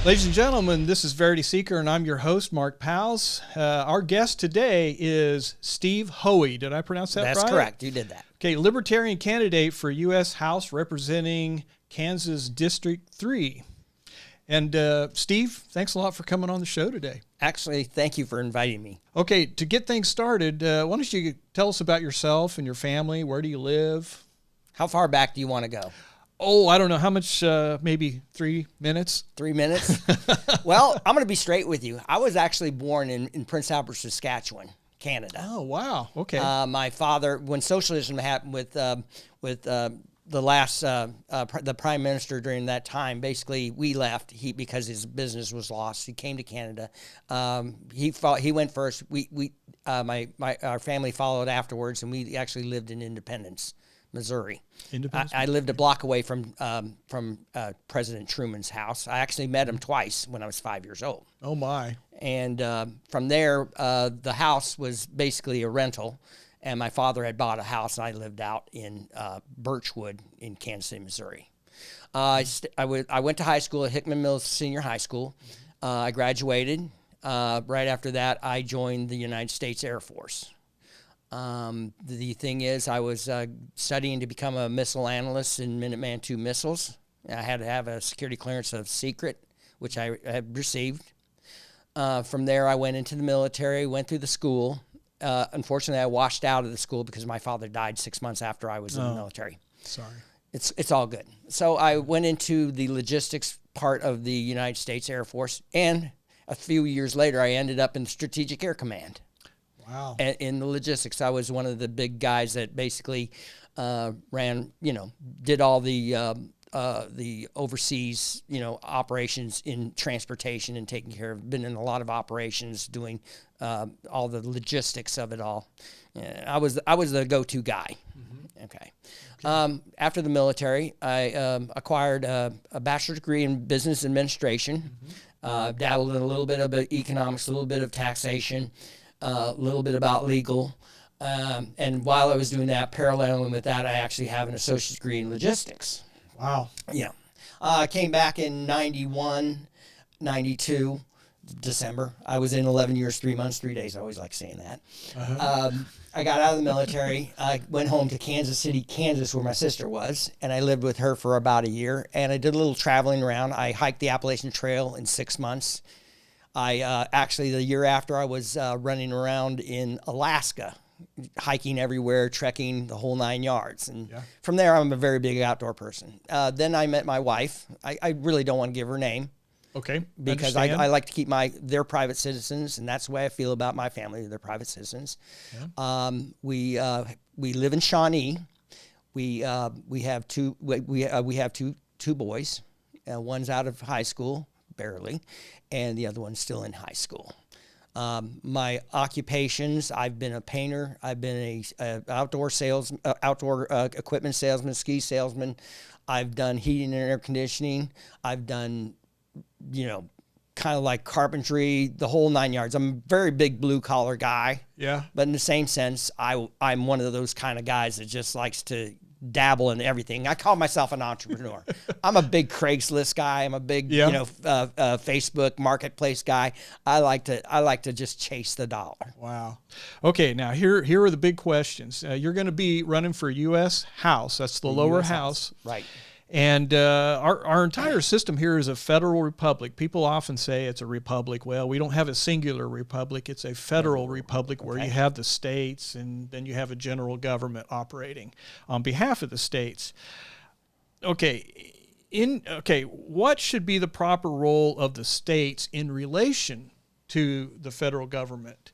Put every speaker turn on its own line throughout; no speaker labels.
Ladies and gentlemen, this is Verity Seeker, and I'm your host, Mark Powles. Our guest today is Steve Hohe. Did I pronounce that right?
That's correct. You did that.
Okay, Libertarian candidate for U.S. House representing Kansas District 3. And Steve, thanks a lot for coming on the show today.
Actually, thank you for inviting me.
Okay, to get things started, why don't you tell us about yourself and your family? Where do you live?
How far back do you want to go?
Oh, I don't know. How much? Maybe 3 minutes?
3 minutes? Well, I'm going to be straight with you. I was actually born in Prince Albert, Saskatchewan, Canada.
Oh, wow. Okay.
My father, when socialism happened with the last the prime minister during that time, basically we left because his business was lost. He came to Canada. He went first. Our family followed afterwards, and we actually lived in Independence, Missouri. I lived a block away from President Truman's house. I actually met him twice when I was 5 years old.
Oh my!
And from there, the house was basically a rental, and my father had bought a house, and I lived out in Birchwood in Kansas City, Missouri. I went to high school at Hickman Mills Senior High School. I graduated. Right after that, I joined the United States Air Force. The thing is, I was studying to become a missile analyst in Minuteman II missiles. I had to have a security clearance of secret, which I had received. From there, I went into the military, went through the school. Unfortunately, I washed out of the school because my father died 6 months after I was in the military.
Sorry.
It's all good. So I went into the logistics part of the United States Air Force, and a few years later, I ended up in the Strategic Air Command.
Wow.
In the logistics, I was one of the big guys that basically ran, did all the overseas, operations in transportation and taking care of, been in a lot of operations doing all the logistics of it all. I was the go-to guy. Mm-hmm. Okay. After the military, I acquired a bachelor's degree in business administration, dabbled in a little bit of economics, a little bit of taxation, a little bit about legal. And while I was doing that, paralleling with that, I actually have an associate's degree in logistics.
Wow.
Yeah. I came back in 91, 92, December. I was in 11 years, 3 months, 3 days. I always like saying that. Uh-huh. I got out of the military. I went home to Kansas City, Kansas, where my sister was, and I lived with her for about a year. And I did a little traveling around. I hiked the Appalachian Trail in 6 months. I actually, the year after, I was running around in Alaska, hiking everywhere, trekking, the whole 9 yards. And from there, I'm a very big outdoor person. Then I met my wife. I really don't want to give her name.
Okay.
Because I like to keep they're private citizens, and that's the way I feel about my family. They're private citizens. Yeah. We live in Shawnee. We have two boys. One's out of high school, barely, and the other one's still in high school. My occupations, I've been a painter. I've been a outdoor equipment salesman, ski salesman. I've done heating and air conditioning. I've done, kind of like carpentry, the whole 9 yards. I'm a very big blue collar guy. Yeah. But in the same sense, I'm one of those kind of guys that just likes to dabble in everything. I call myself an entrepreneur. I'm a big Craigslist guy. I'm a big, Facebook marketplace guy. I like to just chase the dollar.
Wow. Okay. Now here are the big questions. You're going to be running for U.S. House. That's the lower
US
house.
Right.
And our entire system here is a federal republic. People often say it's a republic. Well, we don't have a singular republic. It's a federal republic where you have the states, and then you have a general government operating on behalf of the states. Okay, what should be the proper role of the states in relation to the federal government?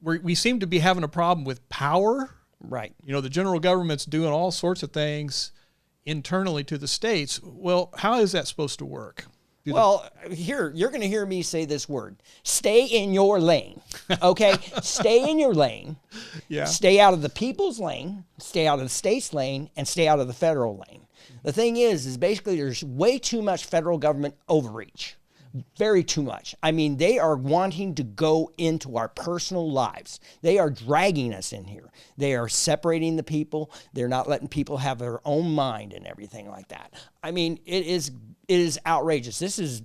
We seem to be having a problem with power.
Right.
The general government's doing all sorts of things internally to the states. Well, how is that supposed to work?
Here, you're going to hear me say this word. Stay in your lane, okay? Stay in your lane. Yeah. Stay out of the people's lane, stay out of the state's lane, and stay out of the federal lane. The thing is basically there's way too much federal government overreach. very too much. I mean, they are wanting to go into our personal lives. They are dragging us in here. They are separating the people. They're not letting people have their own mind and everything like that. I mean, it is outrageous. This is,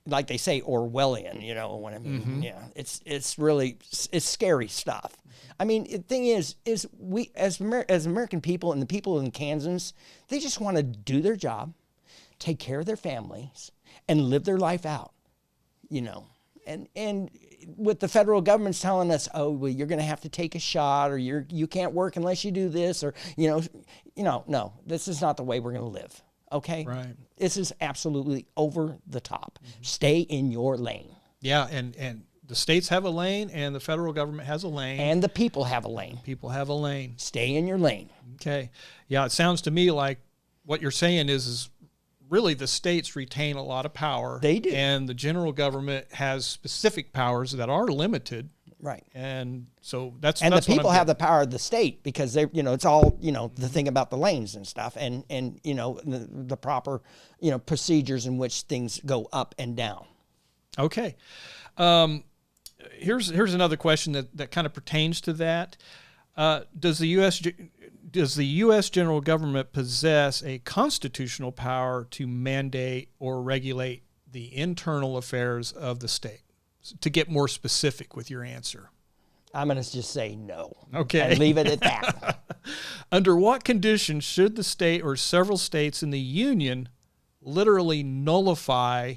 like they say, Orwellian, you know what I mean? Yeah, it's really scary stuff. I mean, the thing is we as American people and the people in Kansas, they just want to do their job, take care of their families, and live their life out, you know. And with the federal government's telling us, oh, well, you're going to have to take a shot, or you can't work unless you do this, or no, this is not the way we're going to live. Okay,
right.
This is absolutely over the top. Stay in your lane.
Yeah, and the states have a lane, and the federal government has a lane,
and the people have a lane.
People have a lane.
Stay in your lane.
Okay. Yeah, it sounds to me like what you're saying is really the states retain a lot of power.
They do.
And the general government has specific powers that are limited.
Right.
And so that's
the people have the power of the state, because they, it's all, the thing about the lanes and stuff, and the proper, procedures in which things go up and down.
Okay. Here's another question that kind of pertains to that. Does the U.S. general government possess a constitutional power to mandate or regulate the internal affairs of the state? To get more specific with your answer,
I'm going to just say no.
Okay.
And leave it at that.
Under what conditions should the state or several states in the Union literally nullify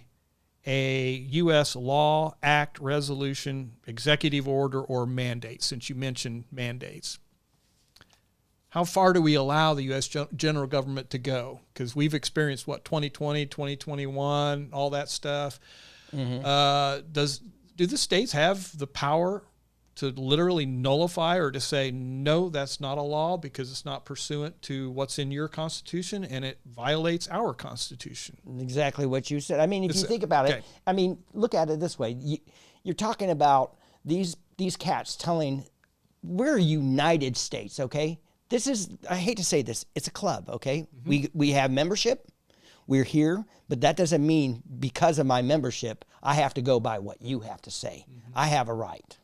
a U.S. law, act, resolution, executive order, or mandate, since you mentioned mandates? How far do we allow the U.S. general government to go? Because we've experienced, 2020, 2021, all that stuff. Do the states have the power to literally nullify or to say, no, that's not a law because it's not pursuant to what's in your Constitution and it violates our Constitution?
Exactly what you said. I mean, if you think about it, I mean, look at it this way. You're talking about these cats telling, we're United States, okay? This is, I hate to say this, it's a club, okay? We have membership. We're here, but that doesn't mean because of my membership, I have to go by what you have to say. I have a right.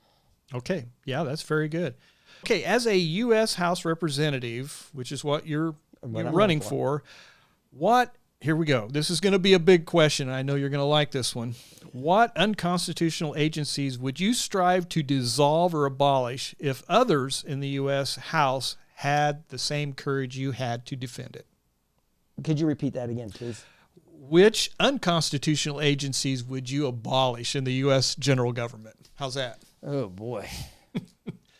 Okay. Yeah, that's very good. Okay. As a U.S. House representative, which is what you're running for, here we go. This is going to be a big question. I know you're going to like this one. What unconstitutional agencies would you strive to dissolve or abolish if others in the U.S. House had the same courage you had to defend it?
Could you repeat that again, please?
Which unconstitutional agencies would you abolish in the U.S. general government? How's that?
Oh, boy.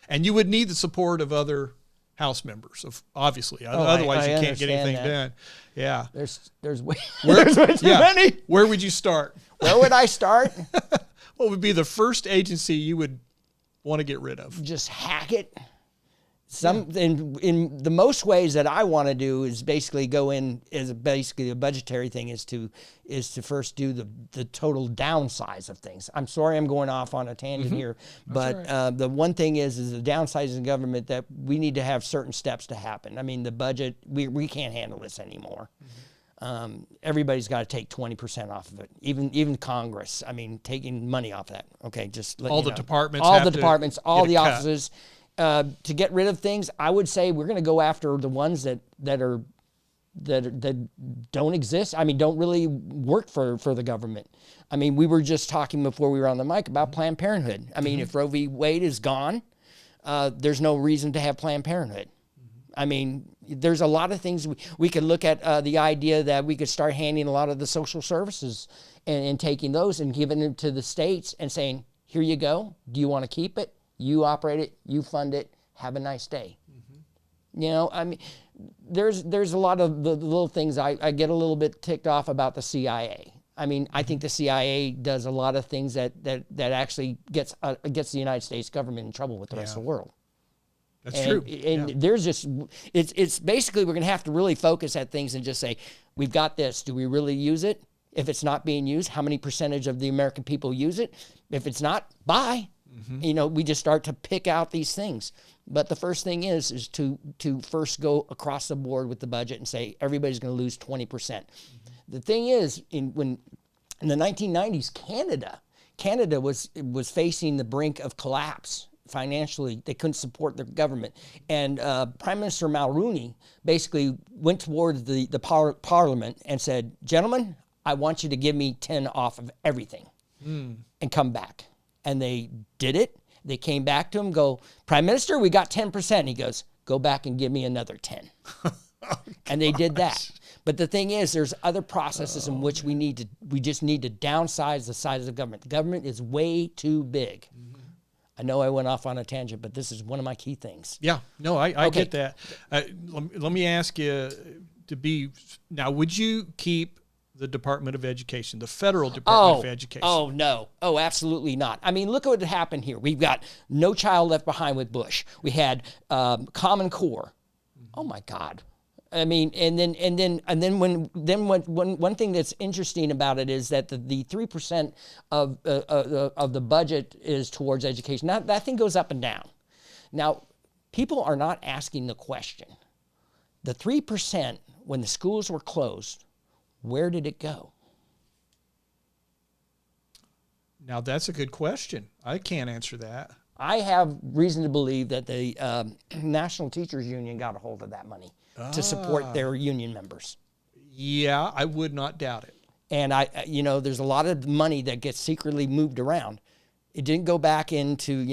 And you would need the support of other House members, obviously. Otherwise, you can't get anything done. Yeah.
There's way too many.
Where would you start?
Where would I start?
What would be the first agency you would want to get rid of?
Just hack it. In the most ways that I want to do is basically go in as basically a budgetary thing is to first do the total downsize of things. I'm sorry I'm going off on a tangent here, but right. The one thing is the downsizing of government that we need to have certain steps to happen. I mean, the budget, we can't handle this anymore. Everybody's got to take 20% off of it. Even Congress. I mean, taking money off that. Okay, just let
all the
know.
departments,
all the offices. To get rid of things, I would say we're going to go after the ones that don't exist. I mean, don't really work for the government. I mean, we were just talking before we were on the mic about Planned Parenthood. I mean, if Roe v. Wade is gone, there's no reason to have Planned Parenthood. I mean, there's a lot of things we could look at. The idea that we could start handing a lot of the social services and taking those and giving them to the states and saying, here you go. Do you want to keep it? You operate it, you fund it, have a nice day. I mean, there's a lot of the little things I get a little bit ticked off about the CIA. I mean, I think the CIA does a lot of things that actually gets the United States government in trouble with the rest of the world.
That's true.
And there's just, it's basically we're going to have to really focus at things and just say, we've got this. Do we really use it? If it's not being used, how many percentage of the American people use it? If it's not, bye. We just start to pick out these things. But the first thing is to first go across the board with the budget and say everybody's going to lose 20%. The thing is, when In the 1990s, Canada was facing the brink of collapse financially. They couldn't support their government. And Prime Minister Mulroney basically went towards the parliament and said, gentlemen, I want you to give me 10 off of everything and come back. And they did it. They came back to him, go, Prime Minister, we got 10%. He goes, go back and give me another 10. And they did that. But the thing is, there's other processes in which we just need to downsize the size of the government. The government is way too big. I know I went off on a tangent, but this is one of my key things.
Yeah, no, I get that. Let me ask you now, would you keep the Department of Education, the federal Department of Education?
Oh, no. Oh, absolutely not. I mean, look at what happened here. We've got No Child Left Behind with Bush. We had Common Core. Oh, my God. I mean, and then one thing that's interesting about it is that the 3% of the budget is towards education. Now that thing goes up and down. Now, people are not asking the question. The 3% when the schools were closed, where did it go?
Now that's a good question. I can't answer that.
I have reason to believe that the National Teachers Union got a hold of that money to support their union members.
Yeah, I would not doubt it.
And there's a lot of money that gets secretly moved around. It didn't go back into,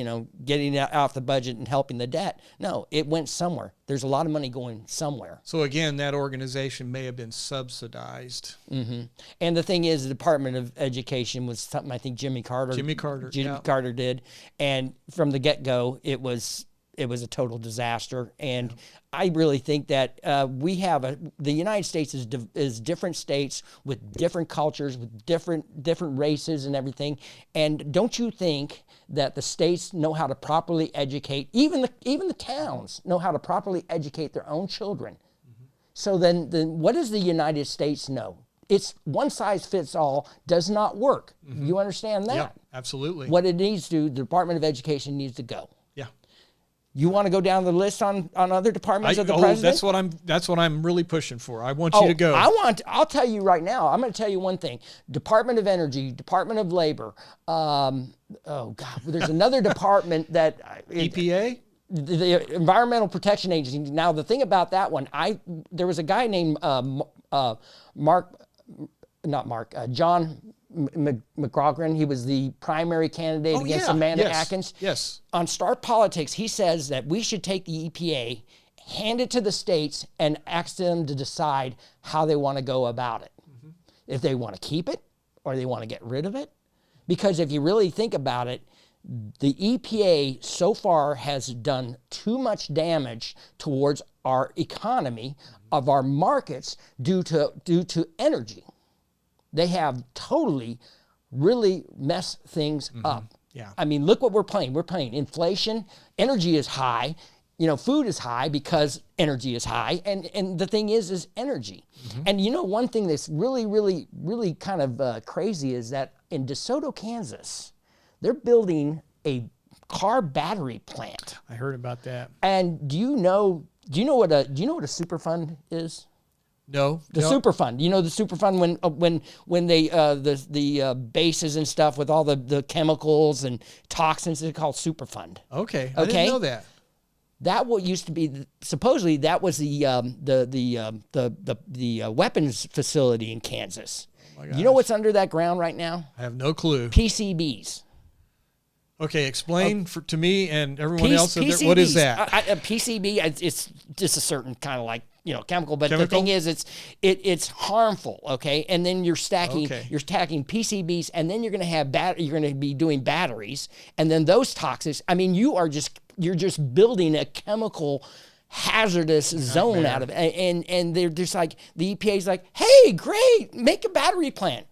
getting it off the budget and helping the debt. No, it went somewhere. There's a lot of money going somewhere.
So again, that organization may have been subsidized.
Mm-hmm. And the thing is, the Department of Education was something I think Jimmy Carter did. And from the get-go, it was a total disaster. And I really think that the United States is different states with different cultures, with different races and everything. And don't you think that the states know how to properly educate, even the towns know how to properly educate their own children? Mm-hmm. So then what does the United States know? It's one size fits all does not work. Mm-hmm. You understand that?
Yeah, absolutely.
What it needs to, the Department of Education needs to go.
Yeah.
You want to go down the list on other departments of the president?
That's what I'm really pushing for. I want you to go.
I'll tell you right now. I'm going to tell you one thing. Department of Energy, Department of Labor. There's another department that
EPA.
The Environmental Protection Agency. Now the thing about that one, there was a guy named John McGraugran. He was the primary candidate against Amanda Atkins.
Yes.
On Start Politics, he says that we should take the EPA, hand it to the states, and ask them to decide how they want to go about it. Mm-hmm. If they want to keep it or they want to get rid of it. Because if you really think about it, the EPA so far has done too much damage towards our economy, of our markets, due to energy. They have totally really messed things up.
Yeah.
I mean, look what we're playing. We're playing inflation. Energy is high. Food is high because energy is high. And the thing is energy. Mm-hmm. And one thing that's really, really, really kind of crazy is that in DeSoto, Kansas, they're building a car battery plant.
I heard about that.
And do you know what a Superfund is?
No.
The Superfund. You know the Superfund when they the bases and stuff with all the chemicals and toxins, they're called Superfund.
Okay. I didn't know that.
That what used to be supposedly that was the weapons facility in Kansas. Oh my gosh. You know what's under that ground right now?
I have no clue.
PCBs.
Okay, explain to me and everyone else. PCBs. What is that?
A PCB, it's just a certain kind of chemical. But the thing is, it's harmful. Okay, and then you're stacking PCBs, and then you're going to have you're going to be doing batteries, and then those toxics. I mean, you're just building a chemical hazardous zone out of it, and they're just like the EPA's like, hey, great, make a battery plant.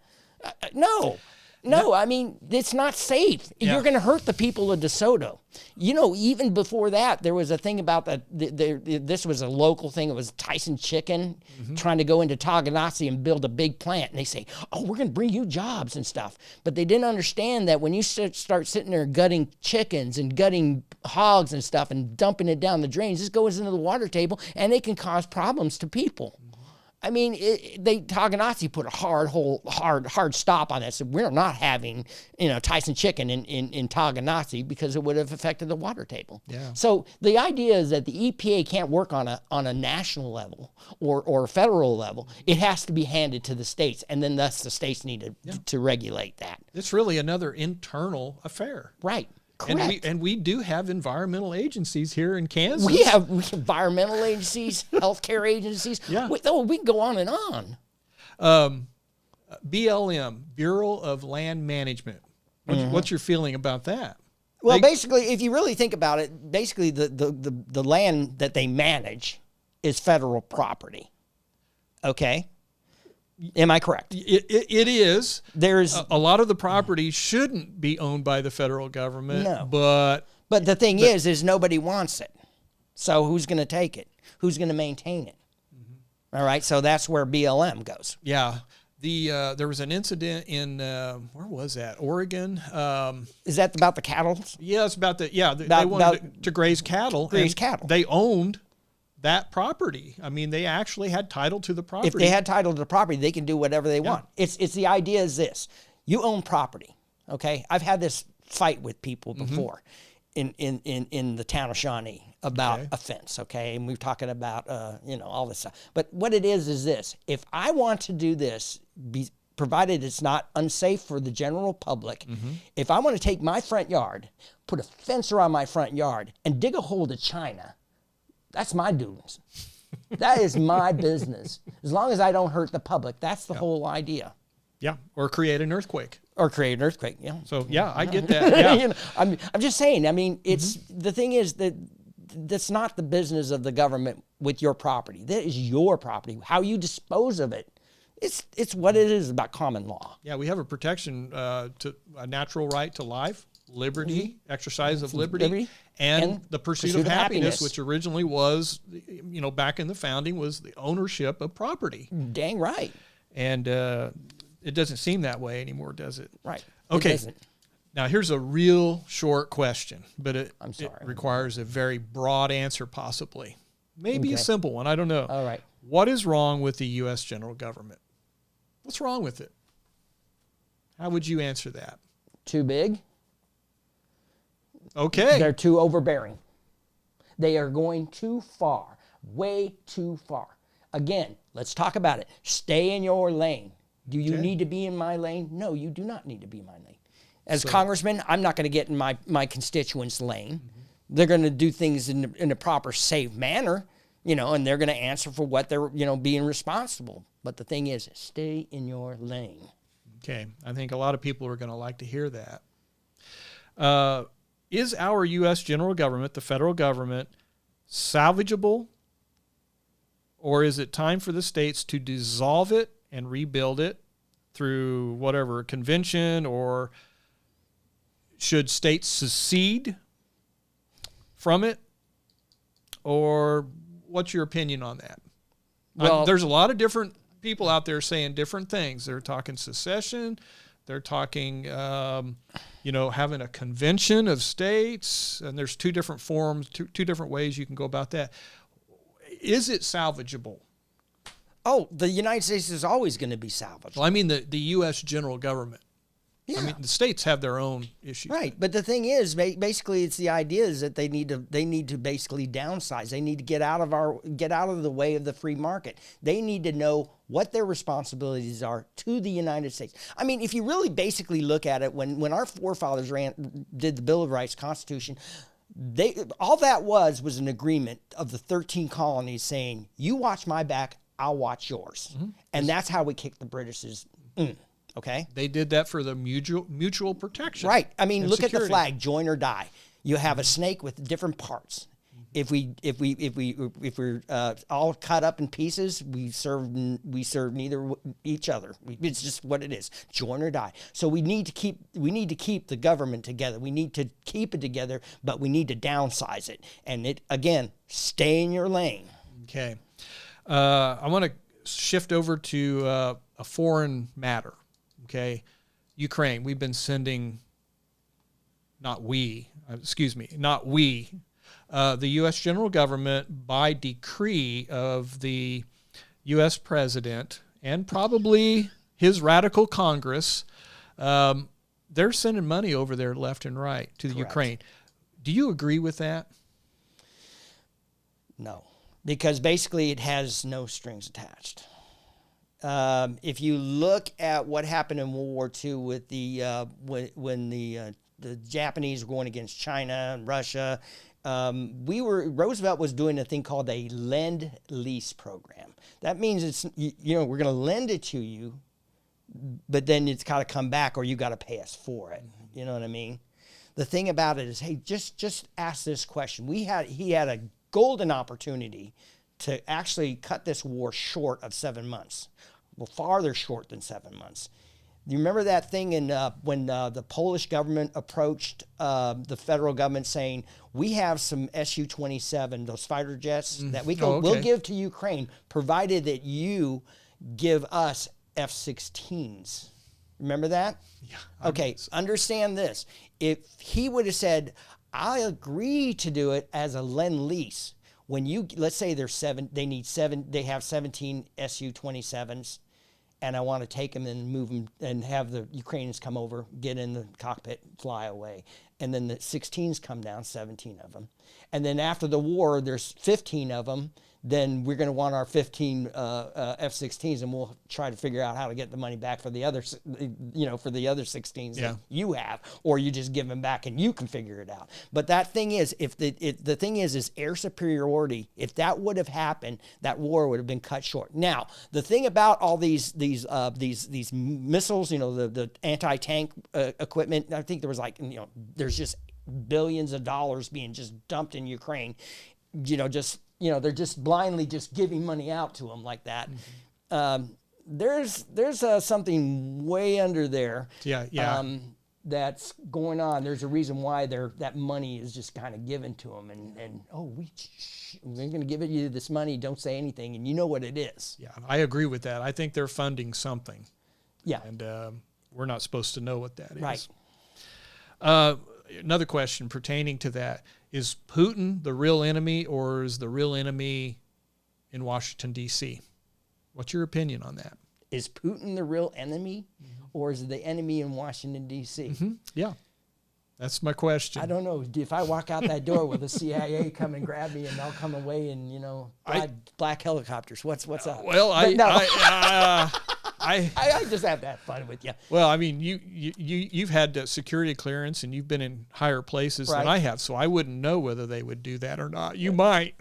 No, I mean, it's not safe. Yeah. You're going to hurt the people of DeSoto. Even before that, there was a thing about that. This was a local thing. It was Tyson Chicken trying to go into Tonganoxie and build a big plant. And they say, oh, we're going to bring you jobs and stuff. But they didn't understand that when you start sitting there gutting chickens and gutting hogs and stuff and dumping it down the drains, this goes into the water table and it can cause problems to people. I mean, Takamatsu put a hard stop on that. So we're not having, Tyson chicken in Takamatsu because it would have affected the water table.
Yeah.
So the idea is that the EPA can't work on a national level or federal level. It has to be handed to the states, and then thus the states need to regulate that.
It's really another internal affair.
Right. Correct.
And we do have environmental agencies here in Kansas.
We have environmental agencies, healthcare agencies. Yeah. We can go on and on.
BLM, Bureau of Land Management. What's your feeling about that?
Well, basically, if you really think about it, basically the land that they manage is federal property. Okay? Am I correct?
It is.
There's
a lot of the property shouldn't be owned by the federal government.
No.
But
the thing is nobody wants it. So who's going to take it? Who's going to maintain it? Mm-hmm. All right. So that's where BLM goes.
Yeah. There was an incident in where was that? Oregon.
Is that about the cattle?
Yeah, it's about they wanted to graze cattle. They owned that property. I mean, they actually had title to the property.
If they had title to the property, they can do whatever they want. It's the idea is this: you own property. Okay, I've had this fight with people before in the town of Shawnee about a fence. Okay, and we're talking about all this stuff. But what it is this: if I want to do this, provided it's not unsafe for the general public, if I want to take my front yard, put a fence around my front yard, and dig a hole to China. That's my doings. That is my business. As long as I don't hurt the public, that's the whole idea.
Yeah, or create an earthquake.
Yeah.
So I get that. Yeah.
I'm just saying. I mean, it's the thing is that that's not the business of the government with your property. That is your property. How you dispose of it, it's what it is about common law.
Yeah, we have a protection to a natural right to life, liberty, exercise of liberty. And the pursuit of happiness, which originally was, back in the founding, was the ownership of property.
Dang right.
And it doesn't seem that way anymore, does it?
Right.
Okay. Now, here's a real short question, but it
sorry.
Requires a very broad answer, possibly. Maybe a simple one. I don't know.
All right.
What is wrong with the U.S. general government? What's wrong with it? How would you answer that?
Too big.
Okay.
They're too overbearing. They are going too far, way too far. Again, let's talk about it. Stay in your lane. Do you need to be in my lane? No, you do not need to be in my lane. As congressman, I'm not going to get in my constituents' lane. They're going to do things in a proper, safe manner, and they're going to answer for what they're, being responsible. But the thing is, stay in your lane.
Okay. I think a lot of people are going to like to hear that. Is our U.S. general government, the federal government, salvageable, or is it time for the states to dissolve it and rebuild it through whatever convention, or should states secede from it? Or what's your opinion on that? Well, there's a lot of different people out there saying different things. They're talking secession. They're talking, having a convention of states, and there's two different forms, two different ways you can go about that. Is it salvageable?
Oh, the United States is always going to be salvageable.
Well, I mean the U.S. general government. Yeah. I mean, the states have their own issues.
Right, but the thing is, basically, it's the idea is that they need to basically downsize. They need to get out of the way of the free market. They need to know what their responsibilities are to the United States. I mean, if you really basically look at it, when our forefathers did the Bill of Rights, Constitution, all that was an agreement of the 13 colonies saying, "You watch my back, I'll watch yours," and that's how we kicked the British's. Okay.
They did that for the mutual protection.
Right. I mean, look at the flag, join or die. You have a snake with different parts. If we're all cut up in pieces, we serve neither each other. It's just what it is. Join or die. So we need to keep the government together. We need to keep it together, but we need to downsize it. And stay in your lane.
Okay. I want to shift over to a foreign matter. Okay, Ukraine. We've been sending, the U.S. general government, by decree of the U.S. president and probably his radical Congress, they're sending money over there left and right to the Ukraine. Do you agree with that?
No, because basically it has no strings attached. If you look at what happened in World War II with the when the Japanese were going against China and Russia, Roosevelt was doing a thing called a lend-lease program. That means it's we're going to lend it to you, but then it's got to come back or you got to pay us for it. You know what I mean? The thing about it is, hey, just ask this question. He had a golden opportunity to actually cut this war short of 7 months. Well, farther short than 7 months. You remember that thing when the Polish government approached the federal government saying, we have some Su-27, those fighter jets, that we'll give to Ukraine, provided that you give us F-16s. Remember that?
Yeah.
Okay, understand this. If he would have said, I agree to do it as a lend-lease, when let's say they have 17 Su-27s, and I want to take them and move them and have the Ukrainians come over, get in the cockpit, fly away. And then the 16s come down, 17 of them. And then after the war, there's 15 of them. Then we're going to want our 15 F-16s, and we'll try to figure out how to get the money back for the other, for the other 16s that you have, or you just give them back and you can figure it out. But that thing is, if the thing is air superiority. If that would have happened, that war would have been cut short. Now, the thing about all these missiles, the anti-tank equipment, I think there was there's just billions of dollars being just dumped in Ukraine. They're just blindly just giving money out to them like that. Mm-hmm. There's something way under there. That's going on. There's a reason why that money is just kind of given to them, we're going to give you this money. Don't say anything, and you know what it is.
Yeah, I agree with that. I think they're funding something.
Yeah,
and we're not supposed to know what that is.
Right.
Another question pertaining to that. Is Putin the real enemy, or is the real enemy in Washington, D.C.? What's your opinion on that?
Is Putin the real enemy, or is it the enemy in Washington, D.C.?
Mm-hmm. Yeah, that's my question.
I don't know. If I walk out that door, will the CIA come and grab me, and I'll come away and, black helicopters? What's up?
Well,
I just have to have fun with you.
Well, I mean, you've had security clearance and you've been in higher places than I have, so I wouldn't know whether they would do that or not. You might.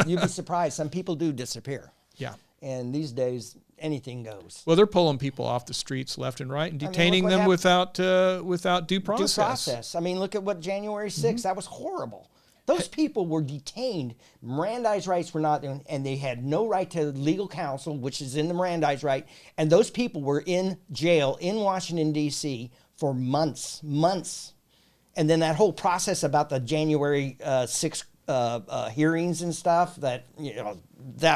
You'd be surprised. Some people do disappear.
Yeah.
And these days, anything goes.
Well, they're pulling people off the streets left and right and detaining them without due process.
Due process. I mean, look at what January 6th. That was horrible. Those people were detained. Mirandized rights were not, and they had no right to legal counsel, which is in the Mirandized right. And those people were in jail in Washington, D.C. for months. And then that whole process about the January 6th hearings and stuff, it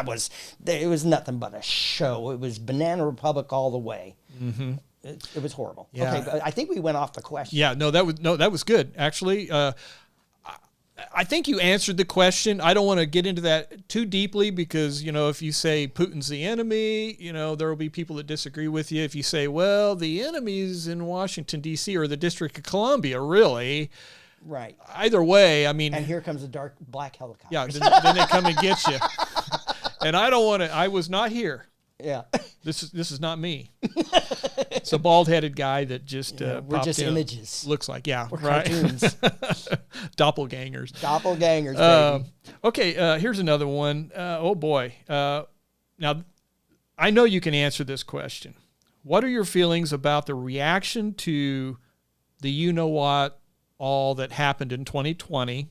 was nothing but a show. It was Banana Republic all the way. Mm-hmm. It was horrible.
Yeah.
Okay, but I think we went off the question.
Yeah, that was good, actually. I think you answered the question. I don't want to get into that too deeply because, if you say Putin's the enemy, there will be people that disagree with you. If you say, well, the enemy's in Washington, D.C. or the District of Columbia, really.
Right.
Either way, I mean.
And here comes a black helicopter.
Yeah, then they come and get you. And I don't want to, I was not here.
Yeah.
This is not me. It's a bald-headed guy that just
we're just images.
Looks like,
we're cartoons.
Doppelgangers.
Doppelgangers, baby.
Okay, here's another one. Oh boy. Now, I know you can answer this question. What are your feelings about the reaction to the you-know-what all that happened in 2020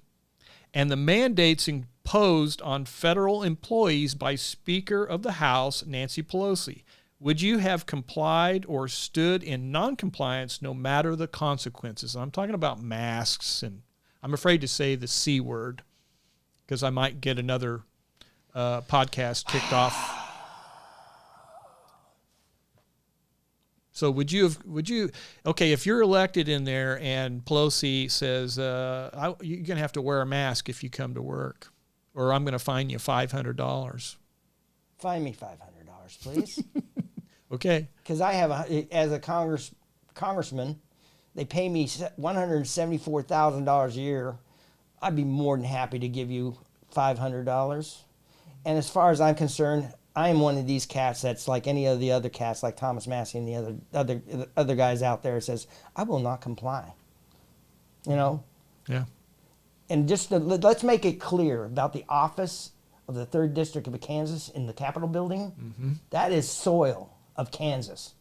and the mandates imposed on federal employees by Speaker of the House, Nancy Pelosi? Would you have complied or stood in noncompliance no matter the consequences? I'm talking about masks, and I'm afraid to say the C word because I might get another podcast kicked off. So would you, okay, if you're elected in there and Pelosi says, you're going to have to wear a mask if you come to work, or I'm going to fine you $500.
Find me $500, please.
Okay.
Because I have, as a congressman, they pay me $174,000 a year. I'd be more than happy to give you $500. And as far as I'm concerned, I am one of these cats that's like any of the other cats, like Thomas Massey and the other guys out there, says, I will not comply. You know?
Yeah.
And just let's make it clear about the office of the 3rd District of Kansas in the Capitol building.
Mm-hmm.
That is soil of Kansas,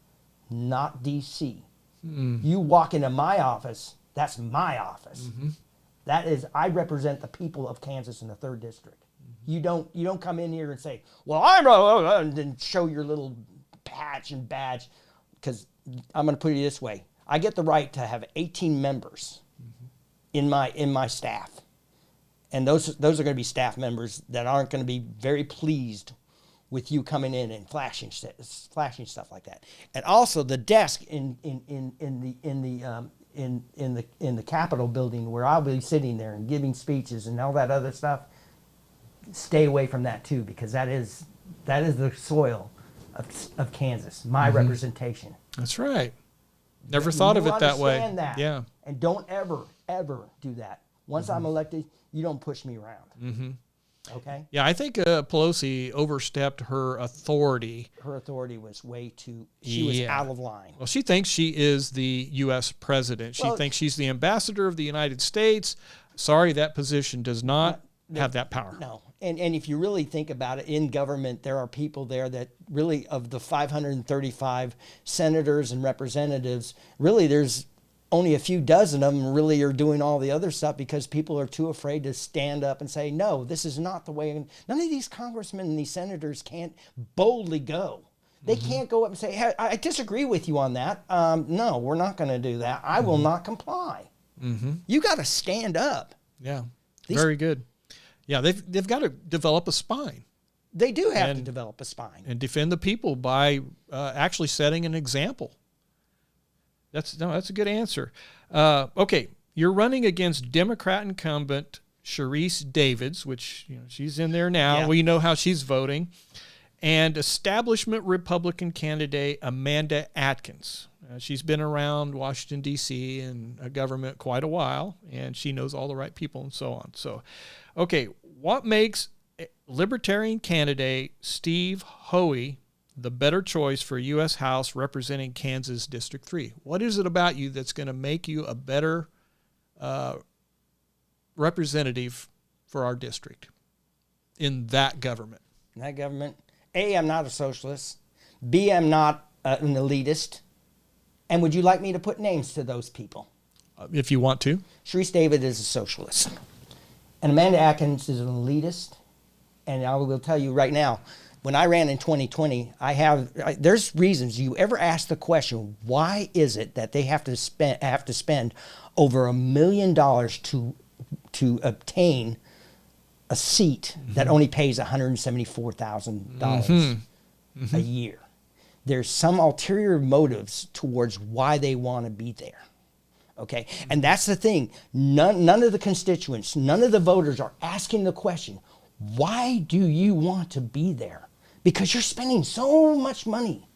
not D.C.
Mm.
You walk into my office, that's my office.
Mm-hmm.
That is, I represent the people of Kansas in the 3rd District. Mm-hmm. You don't come in here and say, well, I'm and then show your little patch and badge, because I'm going to put it this way. I get the right to have 18 members in my staff. And those are going to be staff members that aren't going to be very pleased with you coming in and flashing stuff like that. And also the desk in the Capitol building where I'll be sitting there and giving speeches and all that other stuff. Stay away from that too, because that is the soil of Kansas, my representation.
That's right. Never thought of it that way.
Understand that.
Yeah.
And don't ever do that. Once I'm elected, you don't push me around.
Mm-hmm.
Okay?
Yeah, I think Pelosi overstepped her authority.
Her authority was way too, she was out of line.
Well, she thinks she is the U.S. president. She thinks she's the ambassador of the United States. Sorry, that position does not have that power.
No. And if you really think about it, in government, there are people there that really, of the 535 senators and representatives, really there's only a few dozen of them really are doing all the other stuff because people are too afraid to stand up and say, no, this is not the way. None of these congressmen and these senators can't boldly go. They can't go up and say, hey, I disagree with you on that. No, we're not going to do that. I will not comply. You got to stand up.
Yeah, very good. Yeah, they've got to develop a spine.
They do have to develop a spine.
And defend the people by actually setting an example. That's a good answer. Okay, you're running against Democrat incumbent Sharice Davids, which she's in there now.
Yeah.
We know how she's voting. And establishment Republican candidate Amanda Atkins. She's been around Washington, D.C. and government quite a while, and she knows all the right people and so on. So, okay, what makes Libertarian candidate Steve Hohe the better choice for U.S. House representing Kansas District 3? What is it about you that's going to make you a better representative for our district in that government?
In that government, A, I'm not a socialist. B, I'm not an elitist. And would you like me to put names to those people?
If you want to.
Sharice David is a socialist. And Amanda Atkins is an elitist. And I will tell you right now, when I ran in 2020, there's reasons. You ever ask the question, why is it that they have to spend over $1 million to obtain a seat that only pays $174,000 a year? There's some ulterior motives towards why they want to be there. Okay? And that's the thing. None of the constituents, none of the voters are asking the question, why do you want to be there? Because you're spending so much money.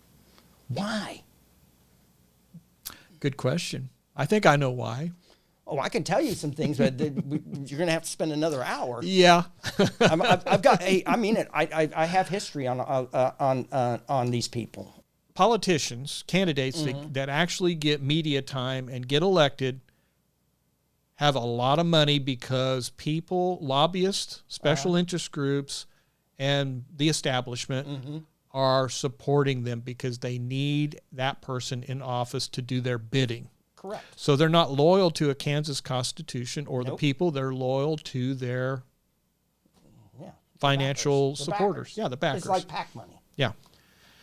Why?
Good question. I think I know why.
Oh, I can tell you some things, but you're going to have to spend another hour.
Yeah.
I've got. I mean it. I have history on these people.
Politicians, candidates that actually get media time and get elected have a lot of money because people, lobbyists, special interest groups, and the establishment are supporting them because they need that person in office to do their bidding.
Correct.
So they're not loyal to a Kansas Constitution or the people. They're loyal to their financial supporters. Yeah, the backers.
It's like PAC money.
Yeah.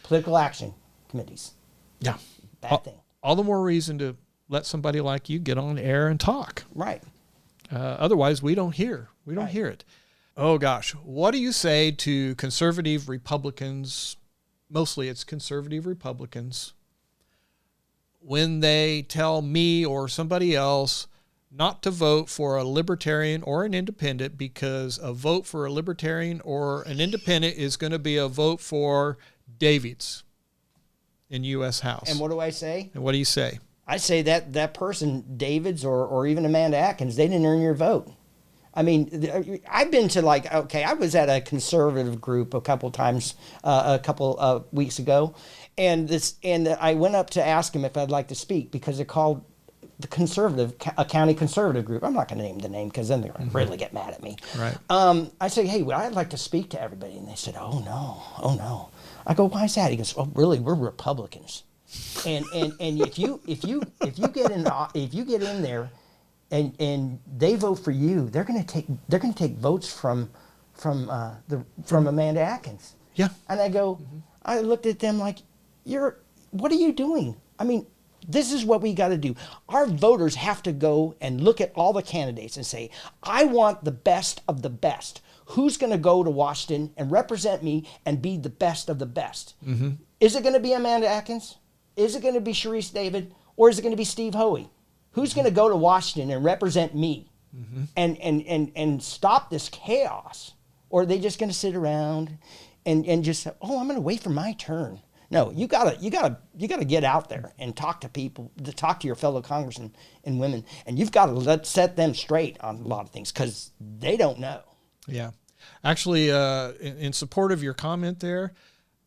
Political action committees.
Yeah.
Bad thing.
All the more reason to let somebody like you get on air and talk.
Right.
Otherwise, we don't hear. We don't hear it. Oh, gosh. What do you say to conservative Republicans? Mostly it's conservative Republicans when they tell me or somebody else not to vote for a Libertarian or an Independent, because a vote for a Libertarian or an Independent is going to be a vote for Davids in U.S. House.
And what do I say?
And what do you say?
I say that person, Davids or even Amanda Atkins, they didn't earn your vote. I mean, I've been to I was at a conservative group a couple times, a couple weeks ago, and I went up to ask him if I'd like to speak because they're called a county conservative group. I'm not going to name the name because then they're going to really get mad at me.
Right.
I say, hey, well, I'd like to speak to everybody, and they said, oh no. I go, why is that? He goes, oh, really? We're Republicans, and if you get in there. And they vote for you. They're going to take votes from Amanda Atkins.
Yeah.
And I go, I looked at them like, what are you doing? I mean, this is what we got to do. Our voters have to go and look at all the candidates and say, I want the best of the best. Who's going to go to Washington and represent me and be the best of the best? Mm-hmm. Is it going to be Amanda Atkins? Is it going to be Sharice David? Or is it going to be Steve Hohe? Who's going to go to Washington and represent me and stop this chaos? Or are they just going to sit around and just say, oh, I'm going to wait for my turn? No, you gotta get out there and talk to people, to talk to your fellow congressmen and women, and you've got to set them straight on a lot of things because they don't know.
Yeah, actually, in support of your comment there,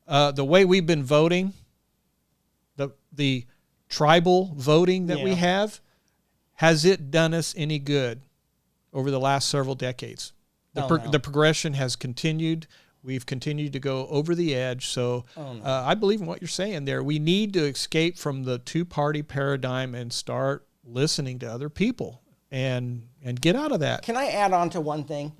the way we've been voting, the tribal voting that we have. Has it done us any good over the last several decades? The progression has continued. We've continued to go over the edge. So I believe in what you're saying there. We need to escape from the two-party paradigm and start listening to other people and get out of that.
Can I add on to one thing?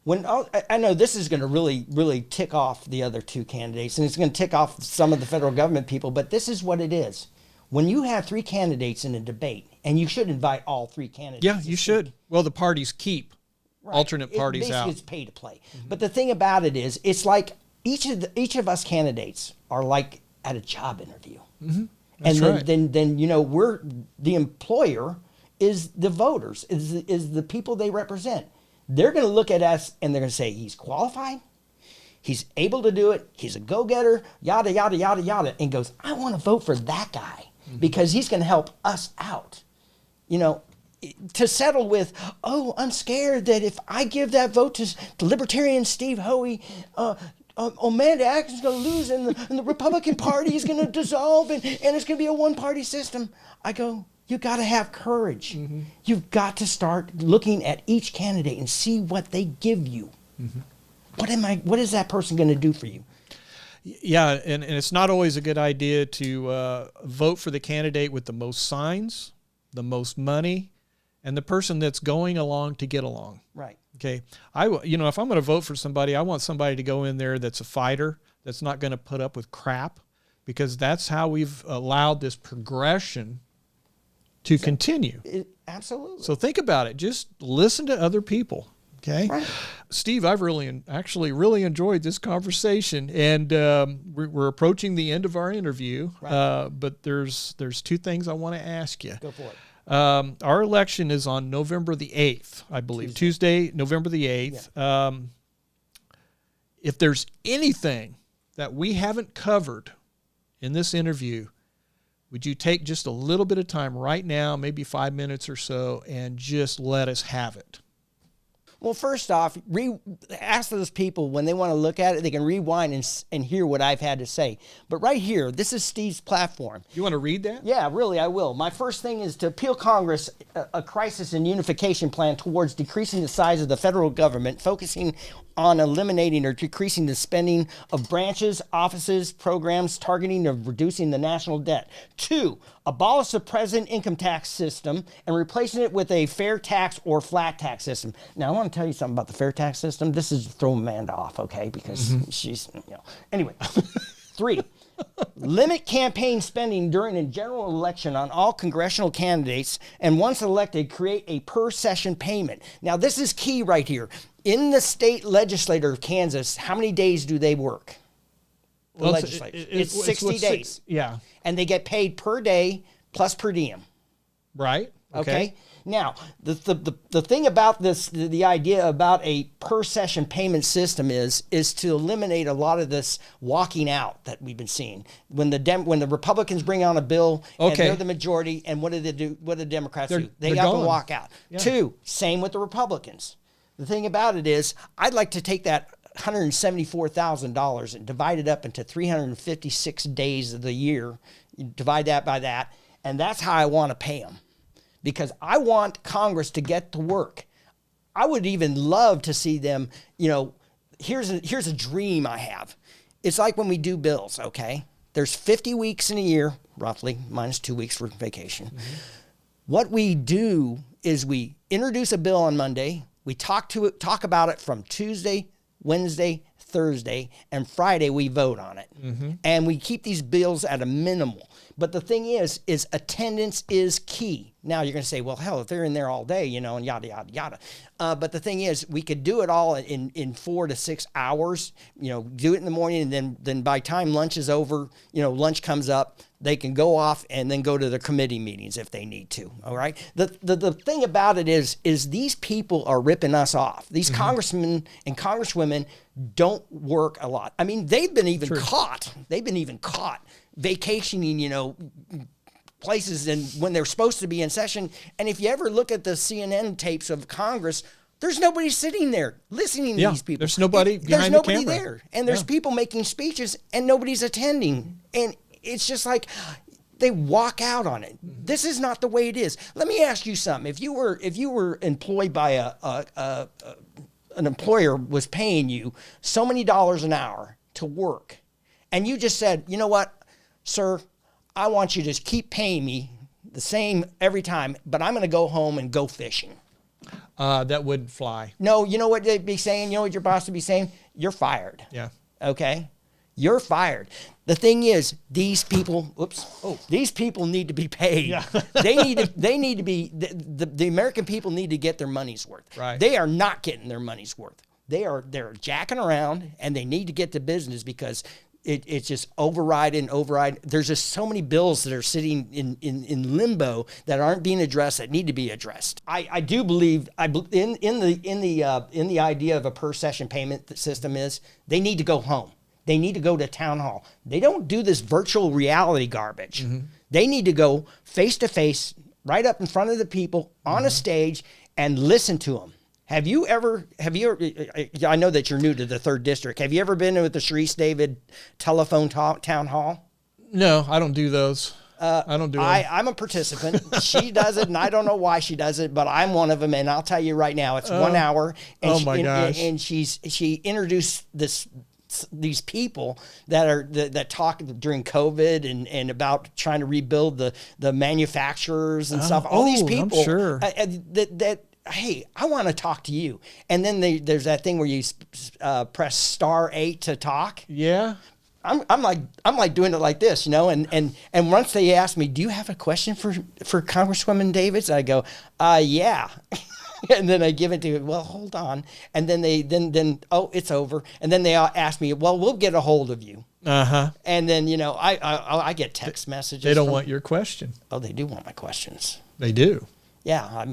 Mm-hmm. I know this is going to really, really tick off the other two candidates, and it's going to tick off some of the federal government people, but this is what it is. When you have three candidates in a debate, and you should invite all three candidates.
Yeah, you should. Well, the parties keep alternate parties out.
It's pay to play. Mm-hmm. But the thing about it is, it's like each of us candidates are like at a job interview. Mm-hmm. And then we're the employer is the voters, is the people they represent. They're going to look at us and they're going to say he's qualified, he's able to do it, he's a go-getter, yada yada yada yada, and goes, I want to vote for that guy. Because he's going to help us out, to settle with, oh, I'm scared that if I give that vote to the Libertarian Steve Hohe, Amanda Atkins is going to lose and the Republican Party is going to dissolve and it's going to be a one-party system. I go, you got to have courage. Mm-hmm. You've got to start looking at each candidate and see what they give you. Mm-hmm. What is that person going to do for you?
Yeah, and it's not always a good idea to vote for the candidate with the most signs, the most money, and the person that's going along to get along.
Right.
Okay. If I'm going to vote for somebody, I want somebody to go in there that's a fighter, that's not going to put up with crap, because that's how we've allowed this progression to continue.
Absolutely.
So think about it. Just listen to other people. Okay.
Right.
Steve, I've really enjoyed this conversation, and we're approaching the end of our interview. Right. But there's two things I want to ask you.
Go for it.
Our election is on November the 8th, I believe. Tuesday, November the 8th. Yeah. If there's anything that we haven't covered in this interview, would you take just a little bit of time right now, maybe 5 minutes or so, and just let us have it?
Well, first off, ask those people when they want to look at it, they can rewind and hear what I've had to say. But right here, this is Steve's platform.
You want to read that?
Yeah, really, I will. My first thing is to appeal Congress a crisis and unification plan towards decreasing the size of the federal government, focusing on eliminating or decreasing the spending of branches, offices, programs, targeting of reducing the national debt. 2, abolish the present income tax system and replacing it with a fair tax or flat tax system. Now, I want to tell you something about the fair tax system. This is throwing Amanda off, okay, because she's, Anyway, 3, limit campaign spending during a general election on all congressional candidates, and once elected, create a per-session payment. Now, this is key right here. In the state legislature of Kansas, how many days do they work? The legislature. It's 60 days.
Yeah.
And they get paid per day plus per diem.
Right.
Okay. Now, the thing about this, the idea about a per session payment system is to eliminate a lot of this walking out that we've been seeing. When the Republicans bring on a bill and they're the majority, and what do they do? What do the Democrats do? They up and walk out. Yeah. Two, same with the Republicans. The thing about it is, I'd like to take that $174,000 and divide it up into 356 days of the year. You divide that by that, and that's how I want to pay them. Because I want Congress to get to work. I would even love to see them, here's a dream I have. It's like when we do bills, okay? There's 50 weeks in a year, roughly, minus 2 weeks for vacation. Mm-hmm. What we do is we introduce a bill on Monday. We talk about it from Tuesday, Wednesday, Thursday, and Friday we vote on it. Mm-hmm. And we keep these bills at a minimal. But the thing is attendance is key. Now you're going to say, well, hell, if they're in there all day, and yada, yada, yada. But the thing is, we could do it all in 4 to 6 hours, do it in the morning. And then by time lunch is over, lunch comes up, they can go off and then go to the committee meetings if they need to. All right. The thing about it is these people are ripping us off. These mm-hmm. congressmen and congresswomen don't work a lot. I mean, they've been even caught vacationing, places and when they're supposed to be in session. And if you ever look at the CNN tapes of Congress, there's nobody sitting there listening to these people.
There's nobody behind the camera.
There's nobody there. And there's people making speeches and nobody's attending. And it's just like they walk out on it. Mm-hmm. This is not the way it is. Let me ask you something. If you were employed by an employer was paying you so many dollars an hour to work, and you just said, you know what, sir, I want you to just keep paying me the same every time, but I'm going to go home and go fishing.
That wouldn't fly.
No, you know what they'd be saying? You know what your boss would be saying? You're fired.
Yeah.
Okay? You're fired. The thing is, these people need to be paid. Yeah. They need to be, the American people need to get their money's worth.
Right.
They are not getting their money's worth. They're jacking around, and they need to get to business because it's just override. There's just so many bills that are sitting in limbo that aren't being addressed that need to be addressed. I do believe in the idea of a per session payment system is they need to go home. They need to go to town hall. They don't do this virtual reality garbage. Mm-hmm. They need to go face to face, right up in front of the people on mm-hmm. a stage and listen to them. Have you ever, I know that you're new to the 3rd District. Have you ever been with the Sharice David telephone town hall?
No, I don't do those. I don't do it.
I'm a participant. She does it, and I don't know why she does it, but I'm one of them, and I'll tell you right now, it's 1 hour. And
gosh.
And she introduced these people that talk during COVID and about trying to rebuild the manufacturers and stuff. All these people
I'm sure.
Hey, I want to talk to you. And then there's that thing where you press *8 to talk.
Yeah.
I'm like doing it like this, and once they ask me, do you have a question for Congresswoman Davids? I go, yeah. And then I give it to, well, hold on. And then it's over. And then they ask me, well, we'll get a hold of you.
Uh-huh.
And then, I get text messages.
They don't want your question.
Oh, they do want my questions.
They do.
Yeah,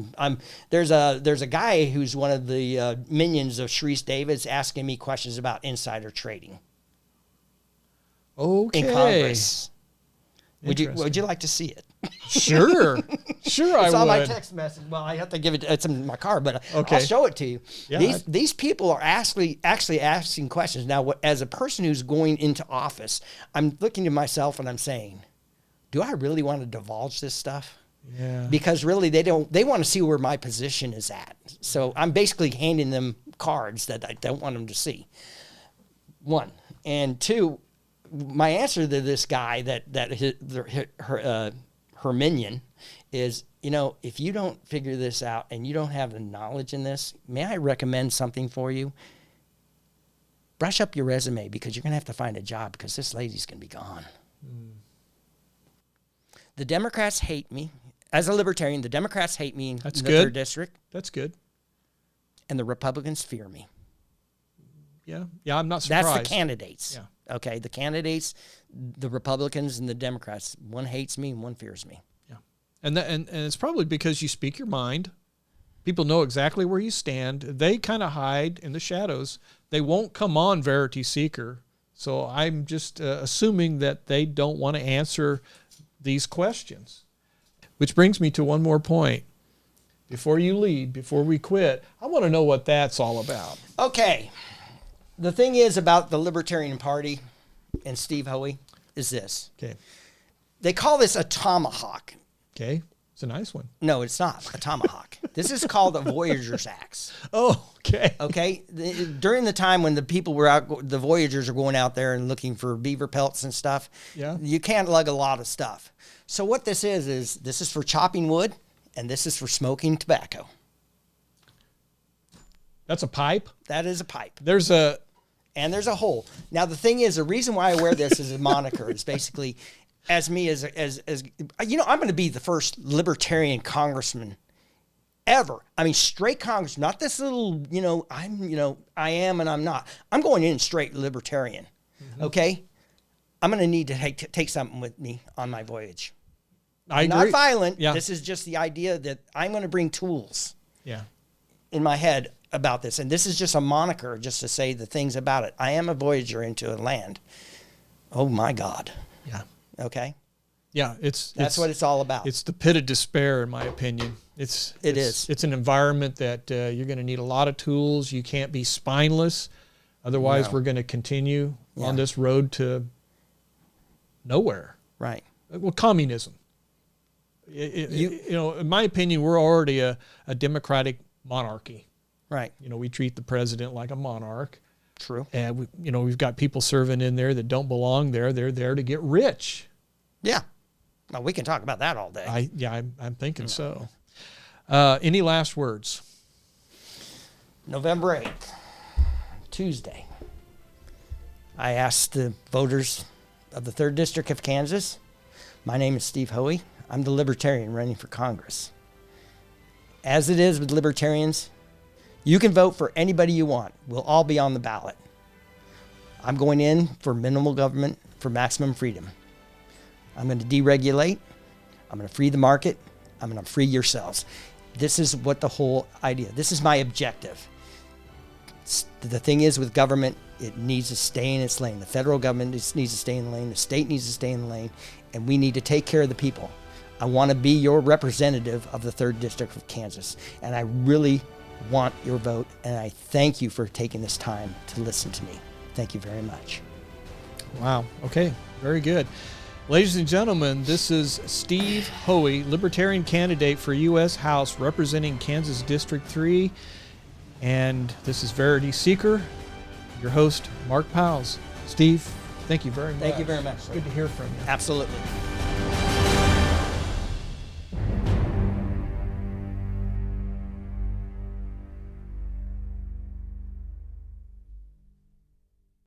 there's a guy who's one of the minions of Sharice Davids asking me questions about insider trading.
Okay.
In Congress. Would you like to see it?
Sure. Sure, I would.
It's on my text message. Well, I have to give it. It's in my car, but
okay.
I'll show it to you.
Yeah,
these people are actually asking questions. Now, as a person who's going into office, I'm looking to myself and I'm saying, do I really want to divulge this stuff?
Yeah.
Because really, they want to see where my position is at. So I'm basically handing them cards that I don't want them to see. 1 and 2. My answer to this guy her minion is, if you don't figure this out and you don't have the knowledge in this, may I recommend something for you? Brush up your resume because you're going to have to find a job because this lady's going to be gone. Mm. The Democrats hate me. As a Libertarian, the Democrats hate me in the 3rd District.
That's good.
And the Republicans fear me.
Yeah, I'm not surprised.
That's the candidates.
Yeah.
Okay, the candidates, the Republicans and the Democrats, one hates me and one fears me.
Yeah. And it's probably because you speak your mind. People know exactly where you stand. They kind of hide in the shadows. They won't come on Verity Seeker. So I'm just assuming that they don't want to answer these questions. Which brings me to one more point. Before you leave, before we quit, I want to know what that's all about.
Okay. The thing is about the Libertarian Party and Steve Hohe is this.
Okay.
They call this a tomahawk.
Okay. It's a nice one.
No, it's not a tomahawk. This is called a Voyager's axe.
Oh, okay.
Okay. During the time when the people were out, the Voyagers are going out there and looking for beaver pelts and stuff.
Yeah.
You can't lug a lot of stuff. So what this is this is for chopping wood and this is for smoking tobacco.
That's a pipe?
That is a pipe.
There's a
hole. Now, the thing is, the reason why I wear this as a moniker is basically as me as you know, I'm going to be the first libertarian congressman ever. I mean, straight Congress, not this little, I am and I'm not. I'm going in straight libertarian. Mm-hmm. Okay? I'm going to need to take something with me on my voyage.
I agree.
Not violent.
Yeah.
This is just the idea that I'm going to bring tools.
Yeah.
In my head about this. And this is just a moniker just to say the things about it. I am a voyager into a land. Oh my God.
Yeah.
Okay.
Yeah.
That's what it's all about.
It's the pit of despair, in my opinion. It's an environment that you're going to need a lot of tools. You can't be spineless. Otherwise, we're going to continue on this road to nowhere.
Right.
Well, communism. In my opinion, we're already a democratic monarchy.
Right.
We treat the president like a monarch.
True.
And we've got people serving in there that don't belong there. They're there to get rich.
Yeah. Well, we can talk about that all day.
I'm thinking so. Any last words?
November 8th, Tuesday. I asked the voters of the 3rd District of Kansas. My name is Steve Hohe. I'm the Libertarian running for Congress. As it is with Libertarians, you can vote for anybody you want. We'll all be on the ballot. I'm going in for minimal government, for maximum freedom. I'm going to deregulate. I'm going to free the market. I'm going to free yourselves. This is what the whole idea, this is my objective. The thing is with government, it needs to stay in its lane. The federal government needs to stay in the lane. The state needs to stay in the lane. And we need to take care of the people. I want to be your representative of the 3rd District of Kansas. And I really want your vote. And I thank you for taking this time to listen to me. Thank you very much.
Wow. Okay. Very good. Ladies and gentlemen, this is Steve Hohe, Libertarian candidate for U.S. House representing Kansas District 3. And this is Verity Seeker, your host, Mark Powles. Steve, thank you very much.
Thank you very much.
It's good to hear from you.
Absolutely.